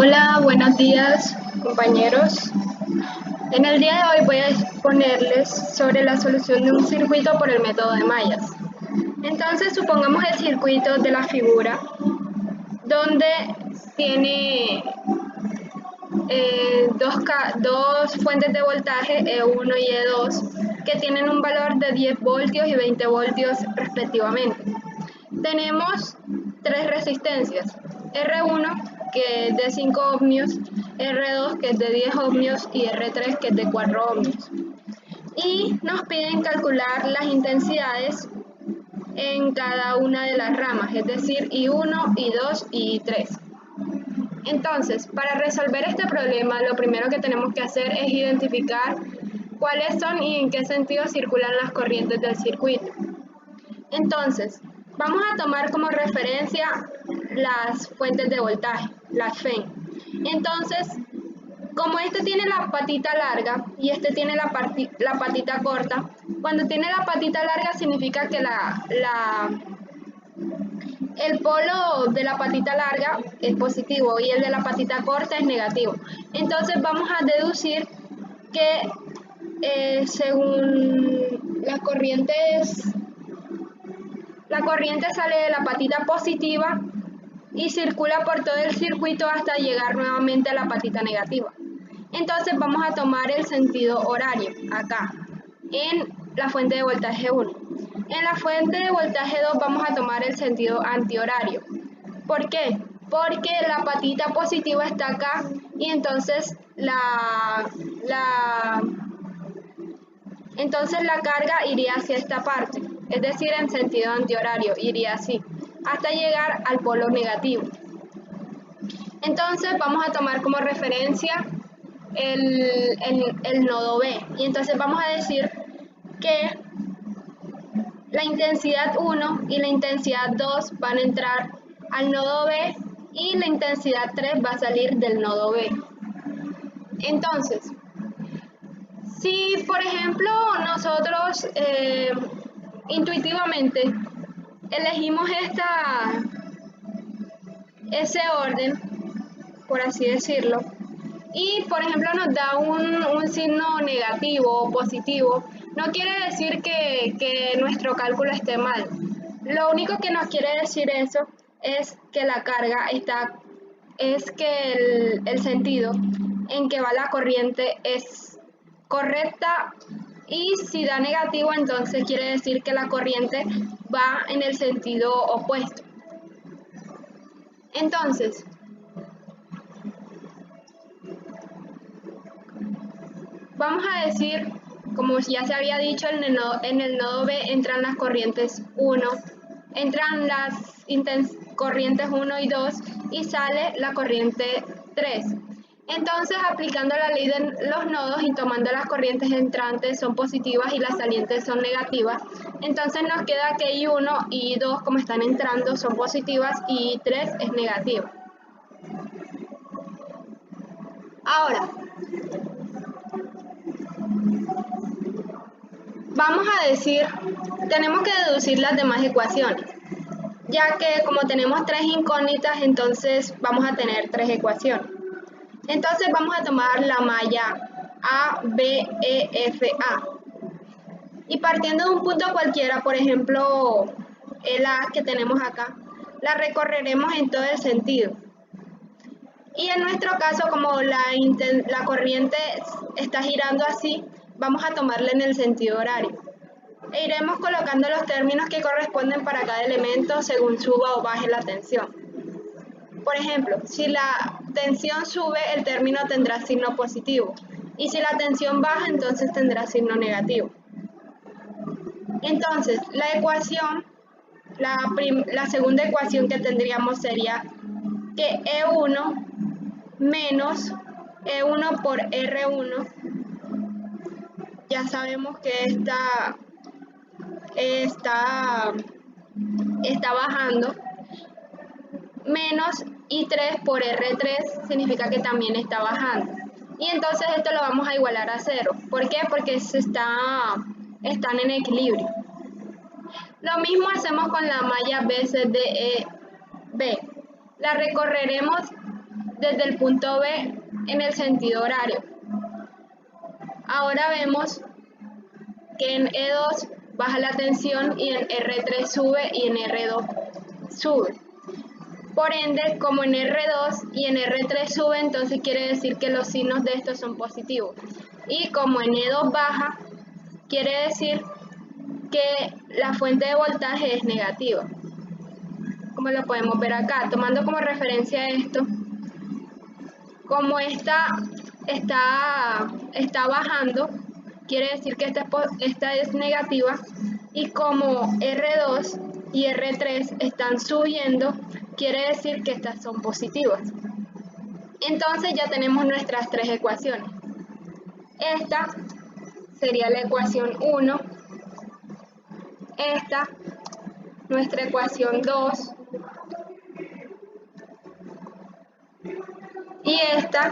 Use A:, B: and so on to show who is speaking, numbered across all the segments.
A: Hola, buenos días, compañeros. En el día de hoy voy a exponerles sobre la solución de un circuito por el método de mallas. Entonces, supongamos el circuito de la figura, donde tiene dos fuentes de voltaje, E1 y E2, que tienen un valor de 10 voltios y 20 voltios respectivamente. Tenemos tres resistencias, R1 que es de 5 ohmios, R2 que es de 10 ohmios y R3 que es de 4 ohmios. Y nos piden calcular las intensidades en cada una de las ramas, es decir, I1, I2 y I3. Entonces, para resolver este problema, lo primero que tenemos que hacer es identificar cuáles son y en qué sentido circulan las corrientes del circuito. Entonces, vamos a tomar como referencia las fuentes de voltaje, las FEN. Entonces, como este tiene la patita larga y este tiene la patita corta, cuando tiene la patita larga significa que el polo de la patita larga es positivo y el de la patita corta es negativo. Entonces vamos a deducir que según la corriente sale de la patita positiva y circula por todo el circuito hasta llegar nuevamente a la patita negativa. Entonces vamos a tomar el sentido horario acá, en la fuente de voltaje 1. En la fuente de voltaje 2 vamos a tomar el sentido antihorario. ¿Por qué? Porque la patita positiva está acá y entonces la carga iría hacia esta parte, es decir, en sentido antihorario, iría así, hasta llegar al polo negativo. Entonces vamos a tomar como referencia el nodo B, y entonces vamos a decir que la intensidad 1 y la intensidad 2 van a entrar al nodo B y la intensidad 3 va a salir del nodo B. Entonces, si por ejemplo nosotros intuitivamente elegimos ese orden, por así decirlo, y por ejemplo nos da un signo negativo o positivo, no quiere decir que nuestro cálculo esté mal. Lo único que nos quiere decir eso es que la carga es que el sentido en que va la corriente es correcta, y si da negativo entonces quiere decir que la corriente va en el sentido opuesto. Entonces, vamos a decir, como ya se había dicho, en el nodo B entran las corrientes 1, entran las corrientes 1 y 2 y sale la corriente 3. Entonces, aplicando la ley de los nodos y tomando las corrientes entrantes son positivas y las salientes son negativas, entonces nos queda que I1 y I2, como están entrando, son positivas y I3 es negativa. Ahora, vamos a decir, tenemos que deducir las demás ecuaciones, ya que como tenemos tres incógnitas, entonces vamos a tener tres ecuaciones. Entonces vamos a tomar la malla A, B, E, F, A. Y partiendo de un punto cualquiera, por ejemplo, el A que tenemos acá, la recorreremos en todo el sentido. Y en nuestro caso, como la corriente está girando así, vamos a tomarla en el sentido horario. E iremos colocando los términos que corresponden para cada elemento según suba o baje la tensión. Por ejemplo, si la tensión sube, el término tendrá signo positivo. Y si la tensión baja, entonces tendrá signo negativo. Entonces, la segunda ecuación que tendríamos sería que E1 menos E1 por R1, ya sabemos que está bajando, menos I3 por R3 significa que también está bajando. Y entonces esto lo vamos a igualar a 0. ¿Por qué? Porque están en equilibrio. Lo mismo hacemos con la malla BCDEB. La recorreremos desde el punto B en el sentido horario. Ahora vemos que en E2 baja la tensión y en R3 sube y en R2 sube. Por ende, como en R2 y en R3 sube, entonces quiere decir que los signos de estos son positivos. Y como en E2 baja, quiere decir que la fuente de voltaje es negativa. Como lo podemos ver acá, tomando como referencia esto, como esta está bajando, quiere decir que esta es negativa, y como R2 y R3 están subiendo, quiere decir que estas son positivas. Entonces ya tenemos nuestras tres ecuaciones. Esta sería la ecuación 1, esta nuestra ecuación 2 y esta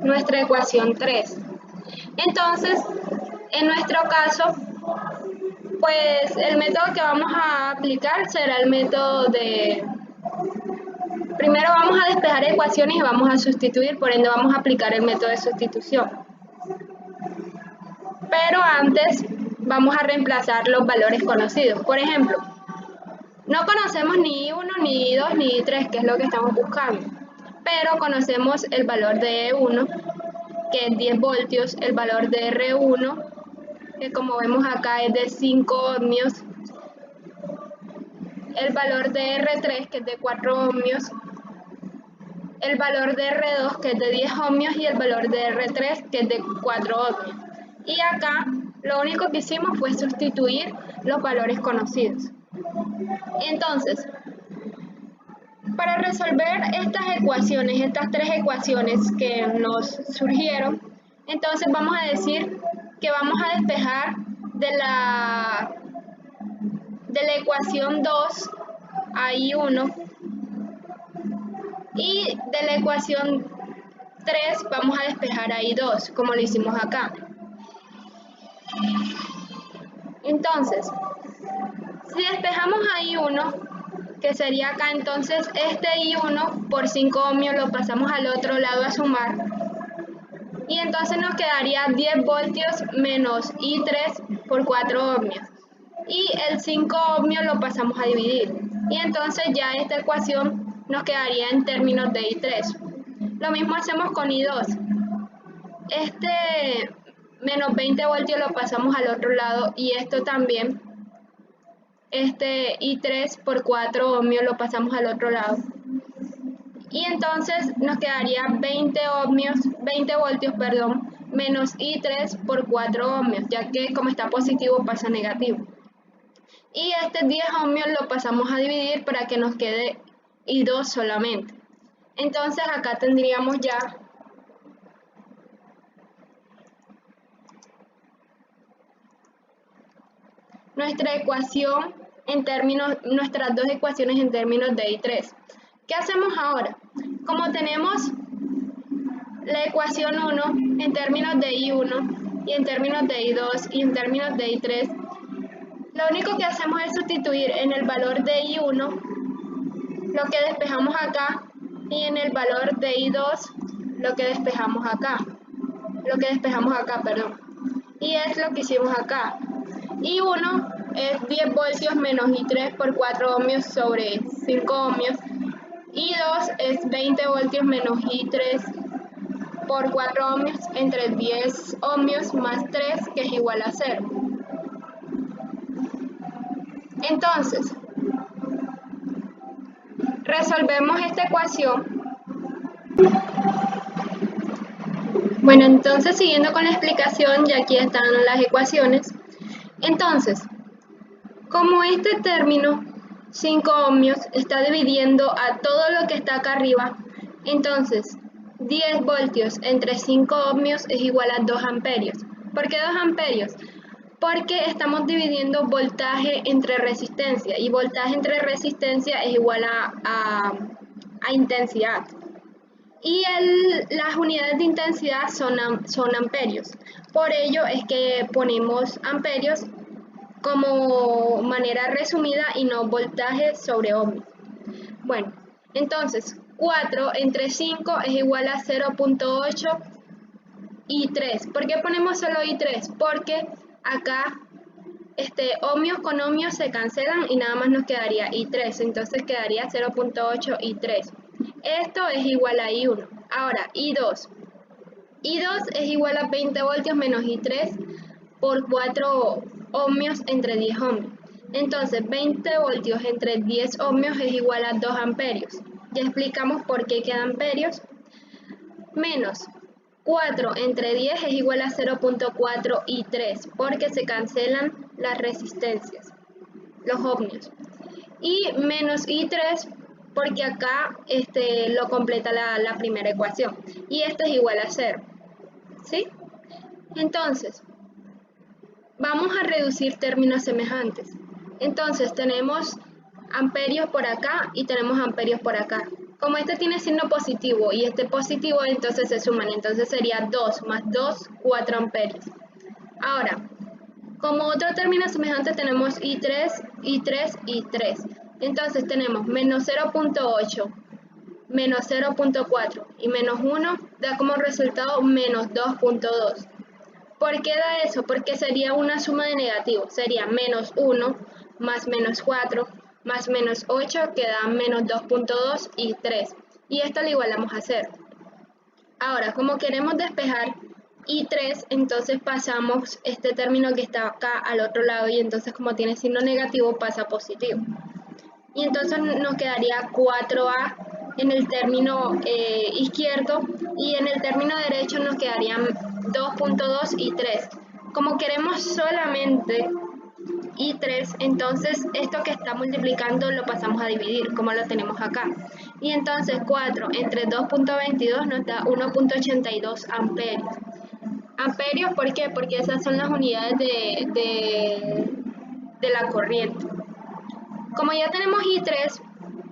A: nuestra ecuación 3. Entonces, en nuestro caso, pues el método que vamos a aplicar será el método de... Primero vamos a despejar ecuaciones y vamos a sustituir, por ende vamos a aplicar el método de sustitución. Pero antes vamos a reemplazar los valores conocidos. Por ejemplo, no conocemos ni I1, ni I2, ni I3, que es lo que estamos buscando. Pero conocemos el valor de E1, que es 10 voltios, el valor de R1, que como vemos acá es de 5 ohmios, el valor de R3, que es de 4 ohmios, el valor de R2, que es de 10 ohmios, y el valor de R3, que es de 4 ohmios. Y acá lo único que hicimos fue sustituir los valores conocidos. Entonces, para resolver estas ecuaciones, estas tres ecuaciones que nos surgieron, entonces vamos a decir que vamos a despejar de la ecuación 2 a I1 y de la ecuación 3 vamos a despejar a I2, como lo hicimos acá. Entonces, si despejamos a I1, que sería acá, entonces este I1 por 5 ohmios lo pasamos al otro lado a sumar. Y entonces nos quedaría 10 voltios menos I3 por 4 ohmios. Y el 5 ohmios lo pasamos a dividir. Y entonces ya esta ecuación nos quedaría en términos de I3. Lo mismo hacemos con I2. Este menos 20 voltios lo pasamos al otro lado y esto también. Este I3 por 4 ohmios lo pasamos al otro lado. Y entonces nos quedaría 20 voltios, menos I3 por 4 ohmios, ya que como está positivo pasa negativo. Y este 10 ohmios lo pasamos a dividir para que nos quede I2 solamente. Entonces acá tendríamos ya nuestra ecuación nuestras dos ecuaciones en términos de I3. ¿Qué hacemos ahora? Como tenemos la ecuación 1 en términos de I1 y en términos de I2 y en términos de I3, lo único que hacemos es sustituir en el valor de I1 lo que despejamos acá y en el valor de I2 lo que despejamos acá. Y es lo que hicimos acá. I1 es 10 voltios menos I3 por 4 ohmios sobre 5 ohmios. I2 es 20 voltios menos I3 por 4 ohmios entre 10 ohmios más 3, que es igual a 0. Entonces, resolvemos esta ecuación. Bueno, entonces siguiendo con la explicación, ya aquí están las ecuaciones. Entonces, como este término 5 ohmios está dividiendo a todo lo que está acá arriba, entonces 10 voltios entre 5 ohmios es igual a 2 amperios. ¿Por qué 2 amperios? Porque estamos dividiendo voltaje entre resistencia y voltaje entre resistencia es igual a intensidad. Y las unidades de intensidad son amperios. Por ello es que ponemos amperios como manera resumida y no voltaje sobre ohmios. Bueno, entonces, 4 entre 5 es igual a 0.8 y 3. ¿Por qué ponemos solo y 3? Porque acá ohmios con ohmios se cancelan y nada más nos quedaría I3, entonces quedaría 0.8 I3. Esto es igual a I1. Ahora, I2. I2 es igual a 20 voltios menos I3 por 4 ohmios entre 10 ohmios. Entonces, 20 voltios entre 10 ohmios es igual a 2 amperios. Ya explicamos por qué queda amperios. Menos 4 entre 10 es igual a 0.4 I3, porque se cancelan las resistencias, los ohmios. Y menos I3, porque acá lo completa la primera ecuación. Y esto es igual a 0. ¿Sí? Entonces, vamos a reducir términos semejantes. Entonces, tenemos amperios por acá y tenemos amperios por acá. Como este tiene signo positivo y este positivo, entonces se suman. Entonces sería 2 más 2, 4 amperios. Ahora, como otro término semejante tenemos I3, I3, I3. Entonces tenemos menos 0.8, menos 0.4 y menos 1 da como resultado menos 2.2. ¿Por qué da eso? Porque sería una suma de negativos. Sería menos 1 más menos 4 más menos 8 que da menos 2.2 y 3. Y esto lo igualamos a 0. Ahora, como queremos despejar I3, entonces pasamos este término que está acá al otro lado y entonces como tiene signo negativo pasa a positivo. Y entonces nos quedaría 4A en el término izquierdo y en el término derecho nos quedarían 2.2 y 3. Como queremos solamente I3, entonces esto que está multiplicando lo pasamos a dividir, como lo tenemos acá. Y entonces 4 entre 2.22 nos da 1.82 amperios. Amperios, ¿por qué? Porque esas son las unidades de la corriente. Como ya tenemos I3,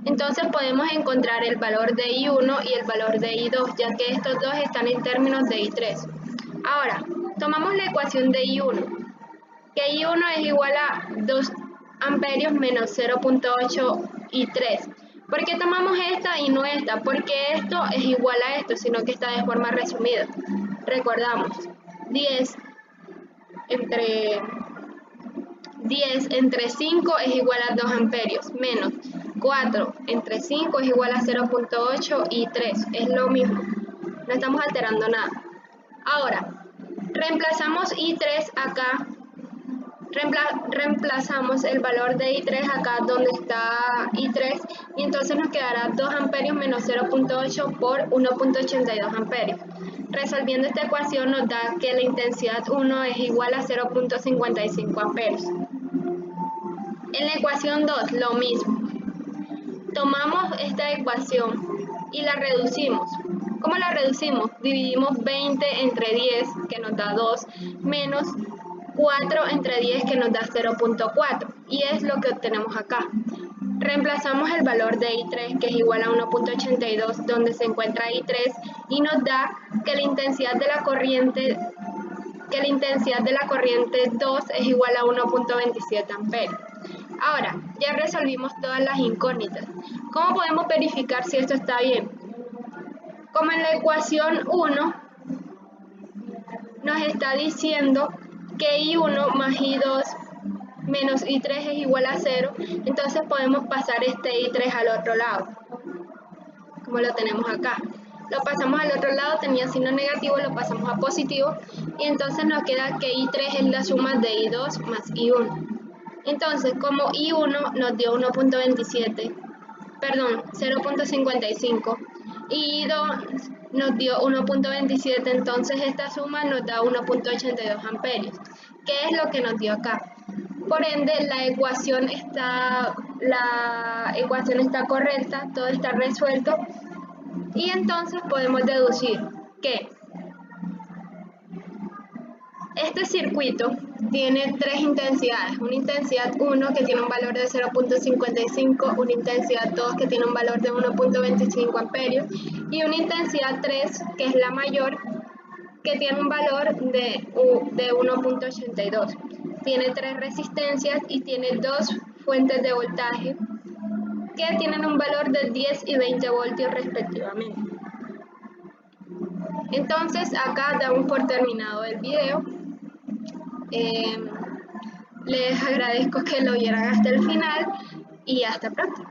A: entonces podemos encontrar el valor de I1 y el valor de I2, ya que estos dos están en términos de I3. Ahora, tomamos la ecuación de I1, que I1 es igual a 2 amperios menos 0.8 I3. ¿Por qué tomamos esta y no esta? Porque esto es igual a esto, sino que está de forma resumida. Recordamos, 10 entre 5 es igual a 2 amperios, menos 4 entre 5 es igual a 0.8 y 3, es lo mismo, no estamos alterando nada. Ahora, reemplazamos I3 acá, reemplazamos el valor de I3 acá donde está I3 y entonces nos quedará 2 amperios menos 0.8 por 1.82 amperios. Resolviendo esta ecuación nos da que la intensidad 1 es igual a 0.55 amperios. En la ecuación 2, lo mismo. Tomamos esta ecuación y la reducimos. ¿Cómo la reducimos? Dividimos 20 entre 10, que nos da 2, menos 4 entre 10, que nos da 0.4. Y es lo que obtenemos acá. Reemplazamos el valor de I3, que es igual a 1.82, donde se encuentra I3, y nos da que la intensidad de la corriente 2 es igual a 1.27 amperios. Ahora, ya resolvimos todas las incógnitas. ¿Cómo podemos verificar si esto está bien? Como en la ecuación 1 nos está diciendo que I1 más I2 menos I3 es igual a 0, entonces podemos pasar este I3 al otro lado, como lo tenemos acá. Lo pasamos al otro lado, tenía signo negativo, lo pasamos a positivo, y entonces nos queda que I3 es la suma de I2 más I1. Entonces, como I1 nos dio 0.55, y I2 nos dio 1.27, entonces esta suma nos da 1.82 amperios, que es lo que nos dio acá. Por ende, la ecuación está correcta, todo está resuelto, y entonces podemos deducir que este circuito tiene tres intensidades, una intensidad 1 que tiene un valor de 0.55, una intensidad 2 que tiene un valor de 1.25 amperios y una intensidad 3 que es la mayor que tiene un valor de 1.82. Tiene tres resistencias y tiene dos fuentes de voltaje que tienen un valor de 10 y 20 voltios respectivamente. Entonces acá damos por terminado el video. Les agradezco que lo vieran hasta el final y hasta pronto.